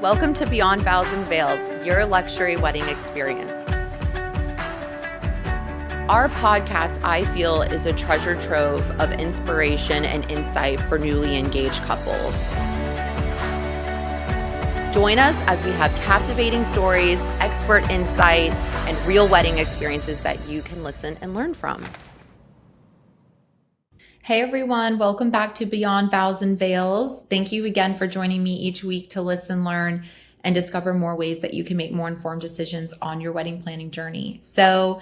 Welcome to Beyond Vows Veils, your luxury wedding experience. Our podcast, I feel, is a treasure trove of inspiration and insight for newly engaged couples. Join us as we have captivating stories, expert insight, and real wedding experiences that you can listen and learn from. Hey everyone, welcome back to Beyond Vows and Veils. Thank you again for joining me each week to listen, learn, and discover more ways that you can make more informed decisions on your wedding planning journey. So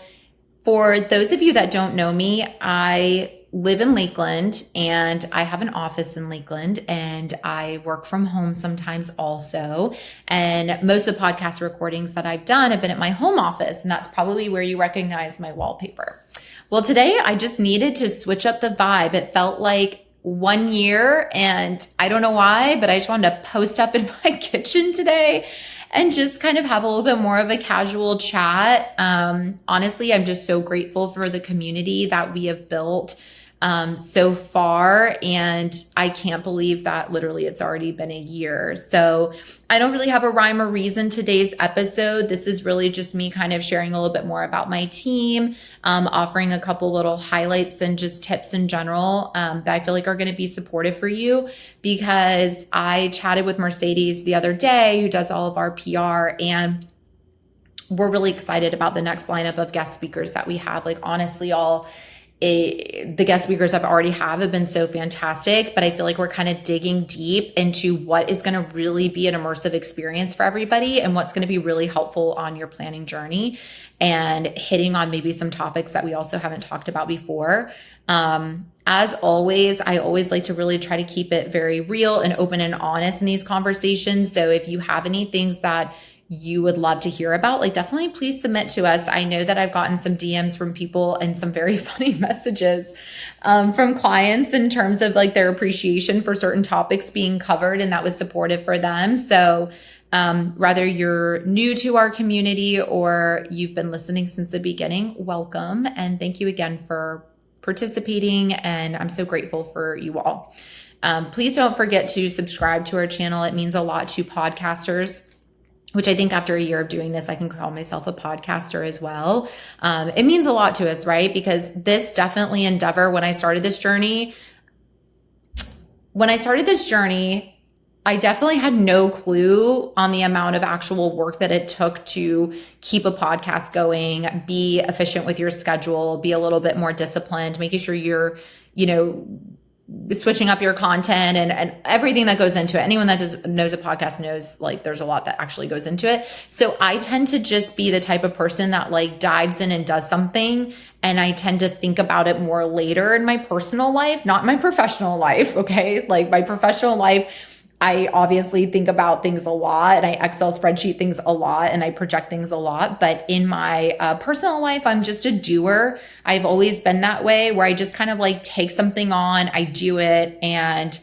for those of you that don't know me, I live in Lakeland and I have an office in Lakeland and I work from home sometimes also. And most of the podcast recordings that I've done have been at my home office, and that's probably where you recognize my wallpaper. Well, today I just needed to switch up the vibe. It felt like 1 year and I don't know why, but I just wanted to post up in my kitchen today and just kind of have a little bit more of a casual chat. Honestly, I'm just so grateful for the community that we have built so far. And I can't believe that literally it's already been a year. So I don't really have a rhyme or reason today's episode. This is really just me kind of sharing a little bit more about my team, offering a couple little highlights and just tips in general that I feel like are going to be supportive for you, because I chatted with Mercedes the other day, who does all of our PR, and we're really excited about the next lineup of guest speakers that we have. Like, honestly, the guest speakers I've already have been so fantastic, but I feel like we're kind of digging deep into what is going to really be an immersive experience for everybody and what's going to be really helpful on your planning journey, and hitting on maybe some topics that we also haven't talked about before. As always, I always like to really try to keep it very real and open and honest in these conversations. So if you have any things that you would love to hear about, like, definitely please submit to us. I know that I've gotten some DMs from people and some very funny messages from clients in terms of like their appreciation for certain topics being covered, and that was supportive for them. So whether you're new to our community or you've been listening since the beginning, welcome. And thank you again for participating. And I'm so grateful for you all. Please don't forget to subscribe to our channel. It means a lot to podcasters, which I think after a year of doing this, I can call myself a podcaster as well. It means a lot to us, right? Because this definitely endeavor, when I started this journey, I definitely had no clue on the amount of actual work that it took to keep a podcast going, be efficient with your schedule, be a little bit more disciplined, making sure you're, switching up your content and everything that goes into it. Anyone that knows a podcast knows like there's a lot that actually goes into it. So I tend to just be the type of person that like dives in and does something, and I tend to think about it more later in my personal life, not my professional life. Okay. Like my professional life, I obviously think about things a lot, and I Excel spreadsheet things a lot, and I project things a lot. But in my personal life, I'm just a doer. I've always been that way, where I just kind of like take something on, I do it, and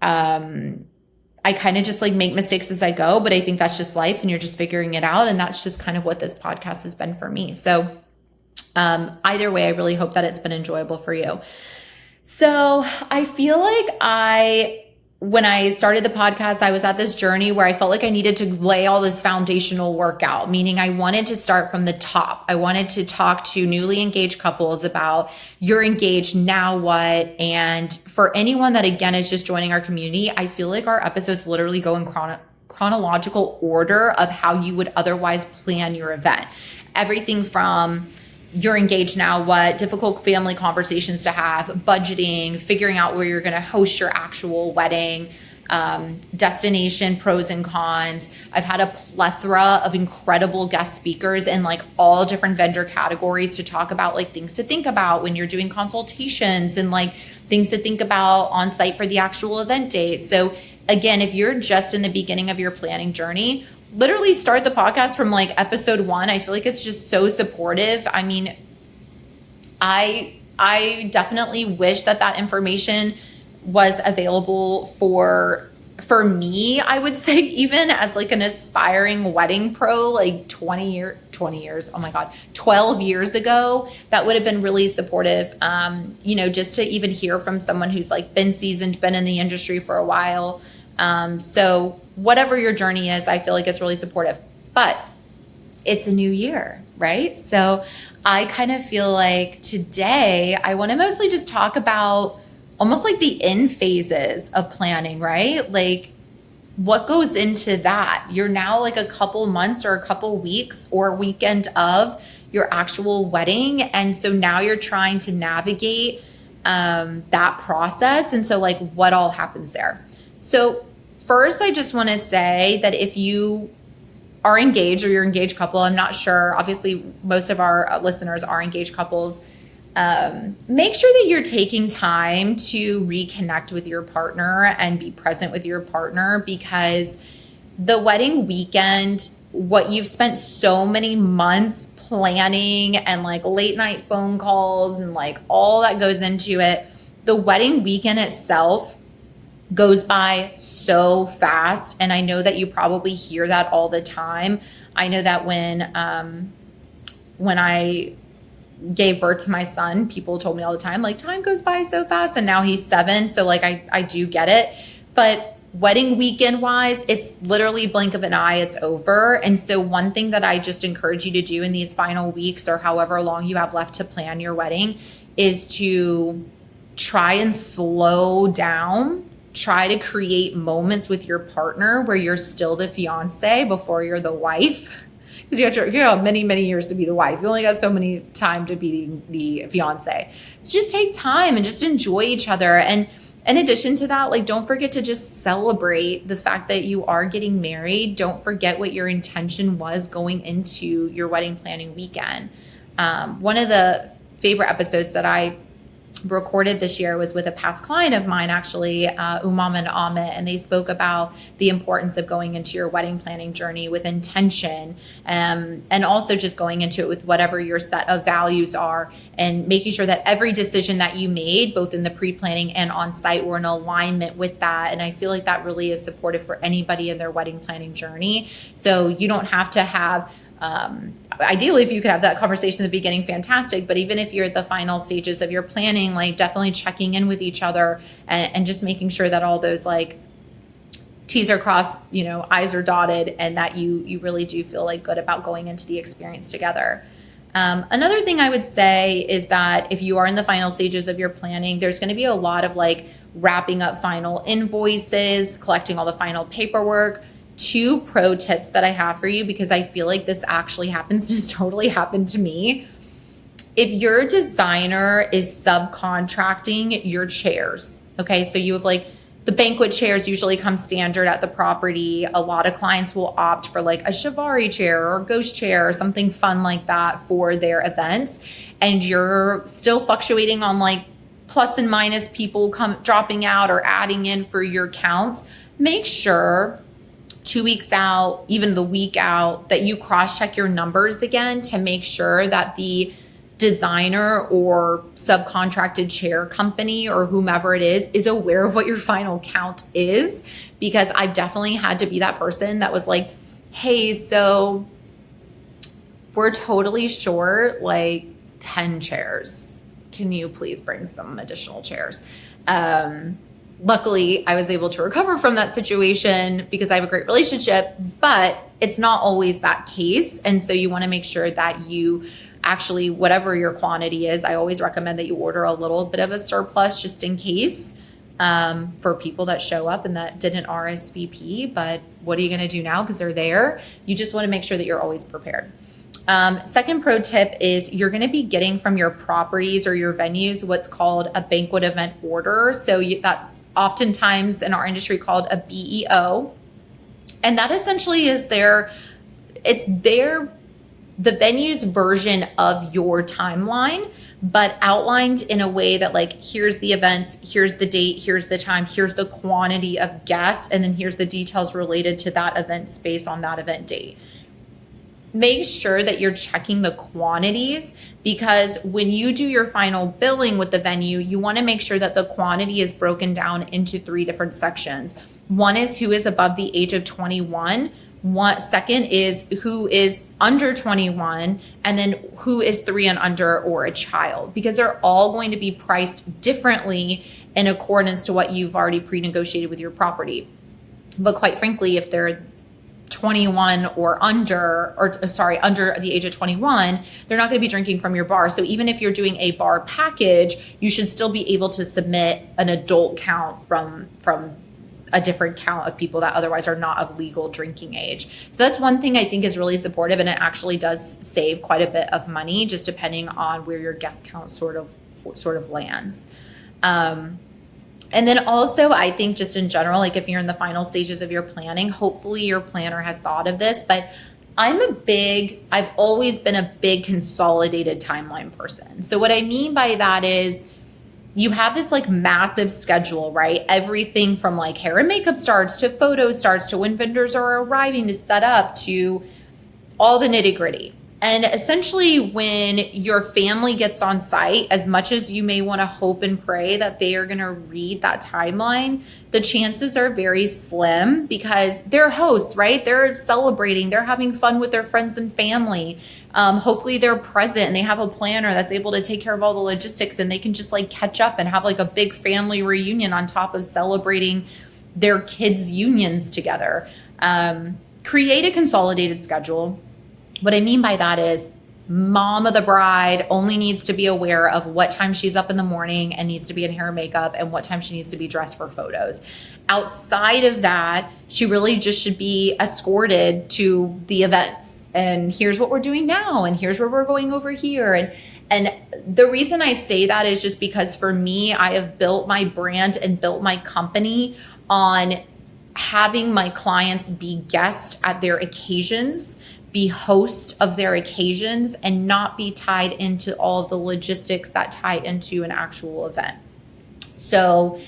I kind of just like make mistakes as I go. But I think that's just life, and you're just figuring it out. And that's just kind of what this podcast has been for me. So either way, I really hope that it's been enjoyable for you. So I feel like when I started the podcast, I was at this journey where I felt like I needed to lay all this foundational work out, meaning I wanted to start from the top. I wanted to talk to newly engaged couples about, you're engaged, now what? And for anyone that, again, is just joining our community, I feel like our episodes literally go in chronological order of how you would otherwise plan your event. Everything from you're engaged, now what, difficult family conversations to have, budgeting, figuring out where you're going to host your actual wedding, destination, pros and cons. I've had a plethora of incredible guest speakers in like all different vendor categories to talk about like things to think about when you're doing consultations, and like things to think about on site for the actual event date. So again, if you're just in the beginning of your planning journey, literally start the podcast from like episode 1. I feel like it's just so supportive. I mean, I definitely wish that information was available for me. I would say, even as like an aspiring wedding pro, like 12 years ago, that would have been really supportive. Just to even hear from someone who's like been seasoned, been in the industry for a while. So whatever your journey is, I feel like it's really supportive. But it's a new year, right? So I kind of feel like today I want to mostly just talk about almost like the end phases of planning, right? Like what goes into that? You're now like a couple months or a couple weeks or weekend of your actual wedding. And so now you're trying to navigate that process. And so like what all happens there? So first, I just want to say that if you are engaged or you're an engaged couple, I'm not sure, obviously most of our listeners are engaged couples, make sure that you're taking time to reconnect with your partner and be present with your partner, because the wedding weekend, what you've spent so many months planning and like late night phone calls and like all that goes into it, the wedding weekend itself goes by so fast. And I know that you probably hear that all the time. I know that when I gave birth to my son, people told me all the time, like, time goes by so fast. And now he's 7. So like, I do get it. But wedding weekend wise, it's literally blink of an eye, it's over. And so one thing that I just encourage you to do in these final weeks or however long you have left to plan your wedding is to try and slow down. Try to create moments with your partner where you're still the fiance before you're the wife. Because you have many, many years to be the wife. You only got so many time to be the fiance. So just take time and just enjoy each other. And in addition to that, like, don't forget to just celebrate the fact that you are getting married. Don't forget what your intention was going into your wedding planning weekend. One of the favorite episodes that I recorded this year was with a past client of mine, actually, Umam and Amit, and they spoke about the importance of going into your wedding planning journey with intention, and also just going into it with whatever your set of values are, and making sure that every decision that you made, both in the pre-planning and on site, were in alignment with that. And I feel like that really is supportive for anybody in their wedding planning journey. So you don't have to have ideally, if you could have that conversation in the beginning, fantastic. But even if you're at the final stages of your planning, like definitely checking in with each other and just making sure that all those like T's are crossed, I's are dotted, and that you really do feel like good about going into the experience together. Another thing I would say is that if you are in the final stages of your planning, there's going to be a lot of like wrapping up final invoices, collecting all the final paperwork. 2 pro tips that I have for you, because I feel like this actually happens, just totally happened to me. If your designer is subcontracting your chairs, okay, so you have like the banquet chairs usually come standard at the property. A lot of clients will opt for like a Chiavari chair or a ghost chair or something fun like that for their events. And you're still fluctuating on like plus and minus people dropping out or adding in for your counts. Make sure 2 weeks out, even the week out, that you cross-check your numbers again to make sure that the designer or subcontracted chair company or whomever it is aware of what your final count is. Because I've definitely had to be that person that was like, hey, so we're totally short like 10 chairs. Can you please bring some additional chairs? Luckily, I was able to recover from that situation because I have a great relationship, but it's not always that case. And so you want to make sure that you actually, whatever your quantity is, I always recommend that you order a little bit of a surplus just in case for people that show up and that didn't RSVP. But what are you going to do now because they're there? You just want to make sure that you're always prepared. Second pro tip is you're going to be getting from your properties or your venues what's called a banquet event order. So that's oftentimes in our industry called a BEO. And that essentially is the venue's version of your timeline, but outlined in a way that like, here's the events, here's the date, here's the time, here's the quantity of guests, and then here's the details related to that event space on that event date. Make sure that you're checking the quantities, because when you do your final billing with the venue, you want to make sure that the quantity is broken down into 3 different sections. One is who is above the age of 21. Second is who is under 21, and then who is 3 and under or a child, because they're all going to be priced differently in accordance to what you've already pre-negotiated with your property. But quite frankly, if they're 21 or under, under the age of 21, they're not going to be drinking from your bar. So even if you're doing a bar package, you should still be able to submit an adult count from a different count of people that otherwise are not of legal drinking age. So that's one thing I think is really supportive, and it actually does save quite a bit of money, just depending on where your guest count sort of lands. And then also, I think just in general, like if you're in the final stages of your planning, hopefully your planner has thought of this, but I've always been a big consolidated timeline person. So what I mean by that is you have this like massive schedule, right? Everything from like hair and makeup starts to photo starts to when vendors are arriving to set up to all the nitty gritty. And essentially when your family gets on site, as much as you may want to hope and pray that they are going to read that timeline, the chances are very slim because they're hosts, right? They're celebrating, they're having fun with their friends and family. Hopefully they're present and they have a planner that's able to take care of all the logistics, and they can just like catch up and have like a big family reunion on top of celebrating their kids' unions together. Create a consolidated schedule. What I mean by that is mom of the bride only needs to be aware of what time she's up in the morning and needs to be in hair and makeup and what time she needs to be dressed for photos. Outside of that, she really just should be escorted to the events. And here's what we're doing now, and here's where we're going over here. And the reason I say that is just because for me, I have built my brand and built my company on having my clients be guests at their occasions, be host of their occasions, and not be tied into all of the logistics that tie into an actual event. So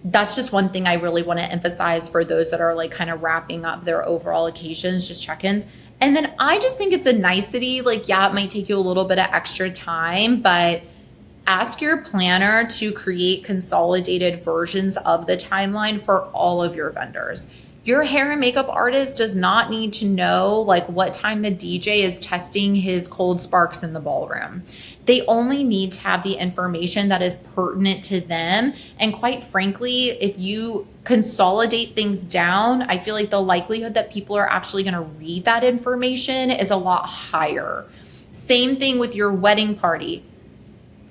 that's just one thing I really want to emphasize for those that are like kind of wrapping up their overall occasions, just check-ins. And then I just think it's a nicety, like, yeah, it might take you a little bit of extra time, but ask your planner to create consolidated versions of the timeline for all of your vendors. Your hair and makeup artist does not need to know like what time the DJ is testing his cold sparks in the ballroom. They only need to have the information that is pertinent to them. And quite frankly, if you consolidate things down, I feel like the likelihood that people are actually going to read that information is a lot higher. Same thing with your wedding party.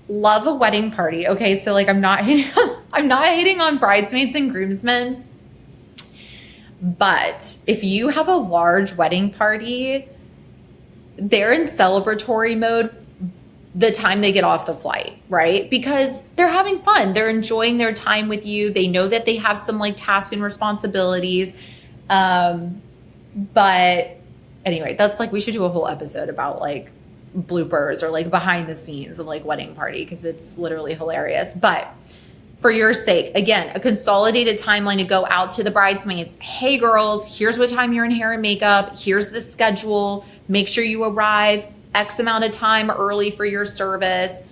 Love a wedding party. Okay, so like I'm not hating on bridesmaids and groomsmen. But if you have a large wedding party, they're in celebratory mode the time they get off the flight, right? Because they're having fun. They're enjoying their time with you. They know that they have some like tasks and responsibilities. But anyway, that's like, we should do a whole episode about like bloopers or like behind the scenes of like wedding party, because it's literally hilarious. But for your sake, again, a consolidated timeline to go out to the bridesmaids. Hey girls, here's what time you're in hair and makeup. Here's the schedule. Make sure you arrive X amount of time early for your service.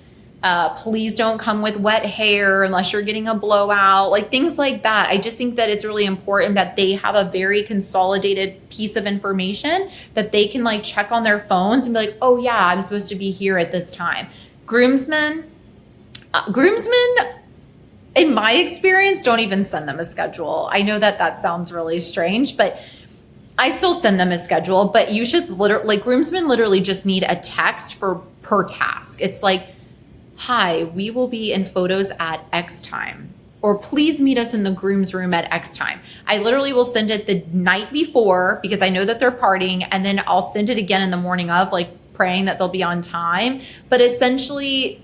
Please don't come with wet hair unless you're getting a blowout, like things like that. I just think that it's really important that they have a very consolidated piece of information that they can like check on their phones and be like, oh yeah, I'm supposed to be here at this time. Groomsmen, in my experience, don't even send them a schedule. I know that sounds really strange, but I still send them a schedule. But you should groomsmen literally just need a text per task. It's like, hi, we will be in photos at X time, or please meet us in the groom's room at X time. I literally will send it the night before because I know that they're partying, and then I'll send it again in the morning of, like praying that they'll be on time. But essentially,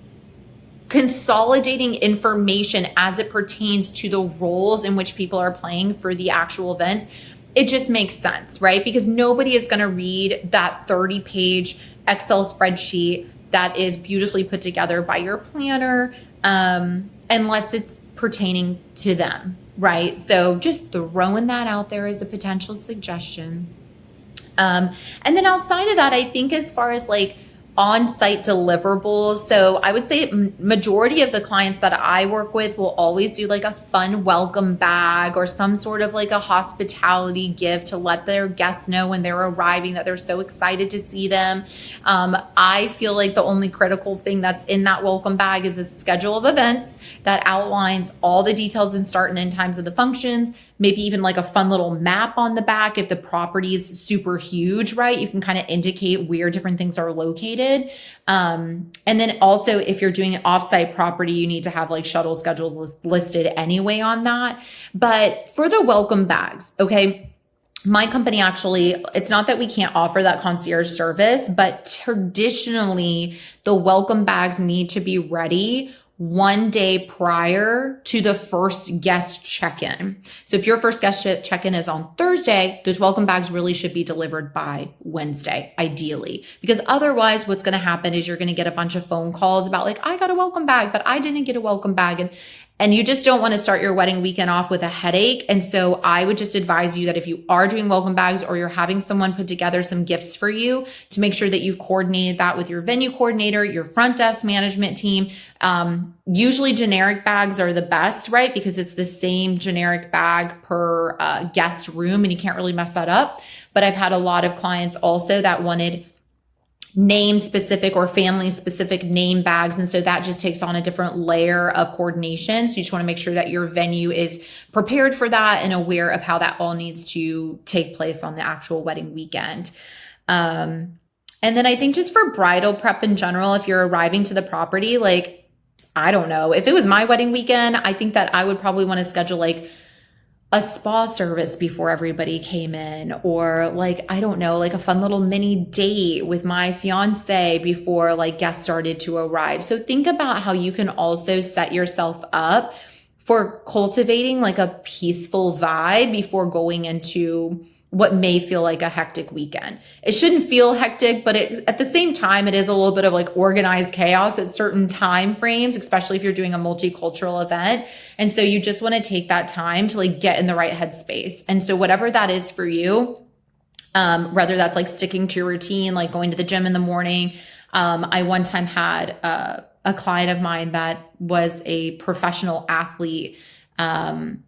consolidating information as it pertains to the roles in which people are playing for the actual events, it just makes sense, right? Because nobody is going to read that 30-page Excel spreadsheet that is beautifully put together by your planner unless it's pertaining to them, right? So just throwing that out there as a potential suggestion. And then outside of that, I think as far as like on-site deliverables. So I would say majority of the clients that I work with will always do like a fun welcome bag or some sort of like a hospitality gift to let their guests know when they're arriving that they're so excited to see them. I feel like the only critical thing that's in that welcome bag is a schedule of events that outlines all the details and start and end times of the functions, maybe even like a fun little map on the back. If the property is super huge, right, you can kind of indicate where different things are located. And then also if you're doing an offsite property, you need to have like shuttle schedules listed anyway on that. But for the welcome bags, okay, my company actually, it's not that we can't offer that concierge service, but traditionally the welcome bags need to be ready one day prior to the first guest check-in. So if your first guest check-in is on Thursday, those welcome bags really should be delivered by Wednesday, ideally. Because otherwise what's going to happen is you're going to get a bunch of phone calls about like, I got a welcome bag, but I didn't get a welcome bag. And you just don't want to start your wedding weekend off with a headache. And so I would just advise you that if you are doing welcome bags or you're having someone put together some gifts for you, to make sure that you've coordinated that with your venue coordinator, your front desk management team. Usually generic bags are the best, right? Because it's the same generic bag per guest room and you can't really mess that up. But I've had a lot of clients also that wanted name specific or family specific name bags. And so that just takes on a different layer of coordination. So you just want to make sure that your venue is prepared for that and aware of how that all needs to take place on the actual wedding weekend. And then I think just for bridal prep in general, if you're arriving to the property, like, I don't know, if it was my wedding weekend, I think that I would probably want to schedule like a spa service before everybody came in, or like, I don't know, like a fun little mini date with my fiance before like guests started to arrive. So think about how you can also set yourself up for cultivating like a peaceful vibe before going into what may feel like a hectic weekend. It shouldn't feel hectic, but at the same time, it is a little bit of like organized chaos at certain time frames, especially if you're doing a multicultural event. And so you just want to take that time to like get in the right headspace. And so whatever that is for you, whether that's like sticking to your routine, like going to the gym in the morning. I one time had a client of mine that was a professional athlete, and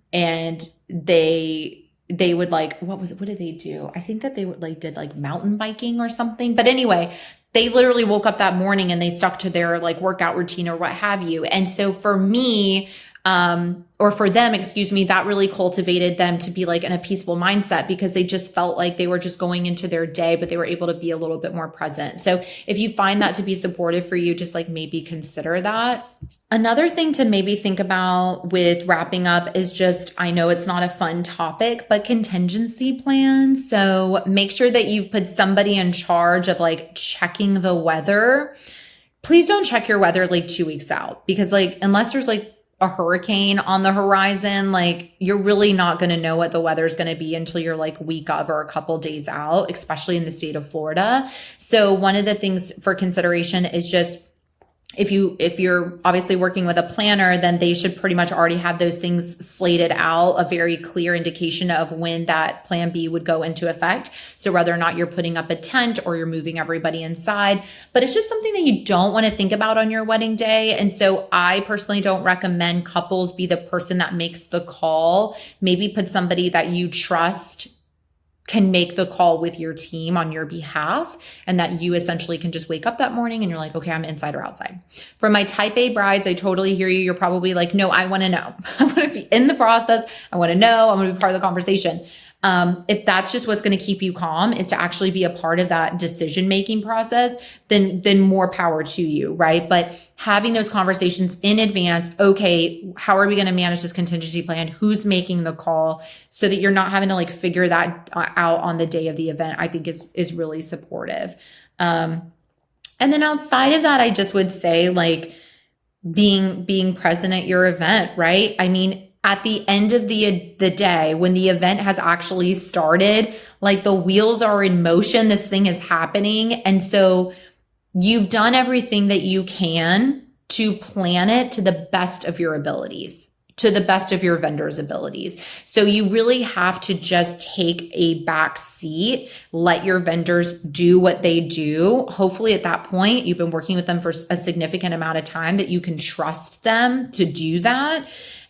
they would like, what did they do? I think that they would like did like mountain biking or something. But anyway, they literally woke up that morning and they stuck to their like workout routine or what have you. And so for me, or for them, excuse me, that really cultivated them to be like in a peaceful mindset because they just felt like they were just going into their day, but they were able to be a little bit more present. So if you find that to be supportive for you, just like maybe consider that. Another thing to maybe think about with wrapping up is just, I know it's not a fun topic, but contingency plans. So make sure that you've put somebody in charge of like checking the weather. Please don't check your weather like 2 weeks out because like, unless there's like a hurricane on the horizon, like you're really not going to know what the weather's going to be until you're like week of or a couple days out, especially in the state of Florida. So one of the things for consideration is just if you're obviously working with a planner, then they should pretty much already have those things slated out, a very clear indication of when that plan B would go into effect. So whether or not you're putting up a tent or you're moving everybody inside, but it's just something that you don't want to think about on your wedding day. And so I personally don't recommend couples be the person that makes the call. Maybe put somebody that you trust can make the call with your team on your behalf, and that you essentially can just wake up that morning and you're like, okay, I'm inside or outside. For my type A brides, I totally hear you. You're probably like, no, I want to know. I want to be in the process. I want to know. I want to be part of the conversation. If that's just what's going to keep you calm is to actually be a part of that decision-making process, then more power to you, right? But having those conversations in advance, okay, how are we going to manage this contingency plan? Who's making the call so that you're not having to like figure that out on the day of the event, I think is really supportive. And then outside of that, I just would say like being present at your event, right? I mean, at the end of the day, when the event has actually started, like the wheels are in motion, this thing is happening. And so you've done everything that you can to plan it to the best of your abilities, to the best of your vendor's abilities. So you really have to just take a back seat, let your vendors do what they do. Hopefully at that point, you've been working with them for a significant amount of time that you can trust them to do that.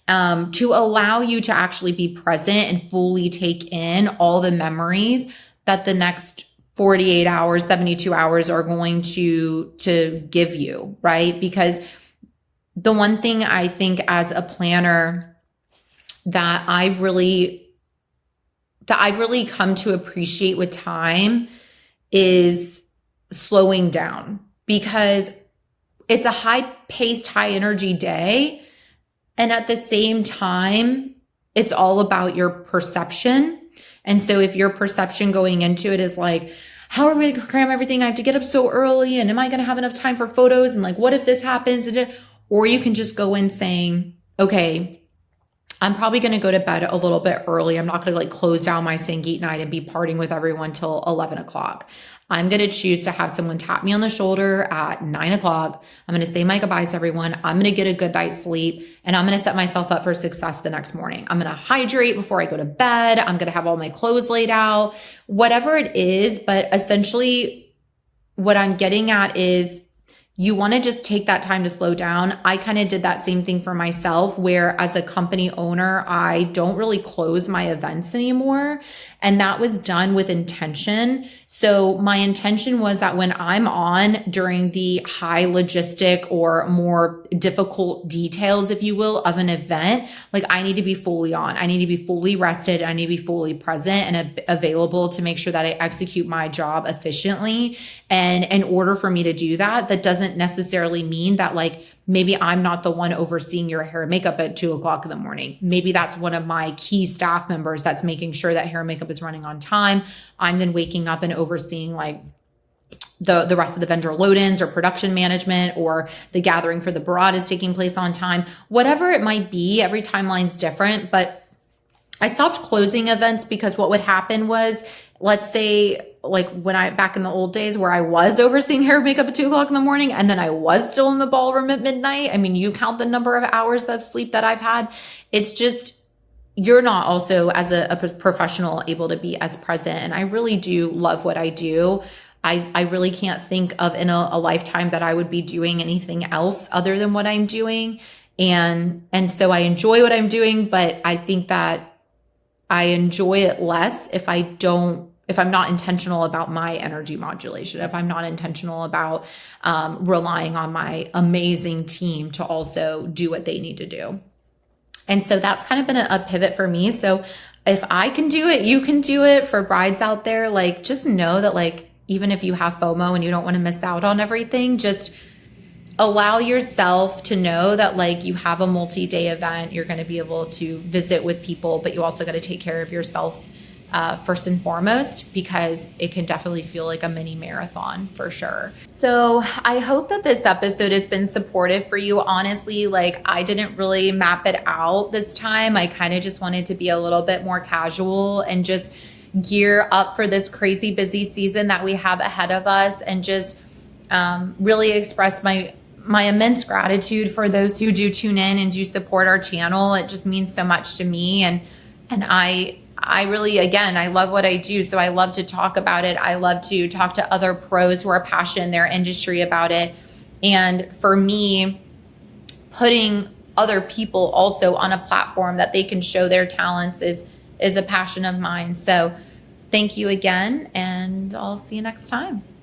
To allow you to actually be present and fully take in all the memories that the next 48 hours, 72 hours are going to give you, right? Because the one thing I think as a planner that I've really I've really come to appreciate with time is slowing down, because it's a high-paced, high-energy day. And at the same time, it's all about your perception. And so if your perception going into it is like, how are we going to cram everything? I have to get up so early. And am I going to have enough time for photos? And like, what if this happens? Or you can just go in saying, okay, I'm probably going to go to bed a little bit early. I'm not going to like close down my Sangate night and be partying with everyone till 11 o'clock. I'm going to choose to have someone tap me on the shoulder at 9 o'clock. I'm going to say my goodbyes to everyone. I'm going to get a good night's sleep, and I'm going to set myself up for success the next morning. I'm going to hydrate before I go to bed. I'm going to have all my clothes laid out, whatever it is. But essentially what I'm getting at is you want to just take that time to slow down. I kind of did that same thing for myself, where as a company owner, I don't really close my events anymore. And that was done with intention. So my intention was that when I'm on during the high logistic or more difficult details, if you will, of an event, like I need to be fully on. I need to be fully rested. I need to be fully present and available to make sure that I execute my job efficiently. And in order for me to do that, that doesn't necessarily mean that like maybe I'm not the one overseeing your hair and makeup at 2 o'clock in the morning. Maybe that's one of my key staff members that's making sure that hair and makeup is running on time. I'm then waking up and overseeing like the rest of the vendor load-ins or production management, or the gathering for the barad is taking place on time. Whatever it might be, every timeline's different. But I stopped closing events because what would happen was, let's say like when back in the old days where I was overseeing hair and makeup at 2 o'clock in the morning, and then I was still in the ballroom at midnight. I mean, you count the number of hours of sleep that I've had. It's just, you're not also as a professional able to be as present. And I really do love what I do. I really can't think of in a lifetime that I would be doing anything else other than what I'm doing. And so I enjoy what I'm doing, but I think that I enjoy it less if I'm not intentional about my energy modulation, if I'm not intentional about relying on my amazing team to also do what they need to do. And so that's kind of been a pivot for me. So if I can do it, you can do it. For brides out there, like just know that like, even if you have FOMO and you don't want to miss out on everything, just allow yourself to know that like you have a multi-day event. You're going to be able to visit with people, but you also got to take care of yourself first and foremost, because it can definitely feel like a mini marathon for sure. So I hope that this episode has been supportive for you. Honestly, like I didn't really map it out this time. I kind of just wanted to be a little bit more casual and just gear up for this crazy busy season that we have ahead of us, and just really express my immense gratitude for those who do tune in and do support our channel. It just means so much to me. And I really, again, I love what I do. So I love to talk about it. I love to talk to other pros who are passionate in their industry about it. And for me, putting other people also on a platform that they can show their talents is a passion of mine. So thank you again, and I'll see you next time.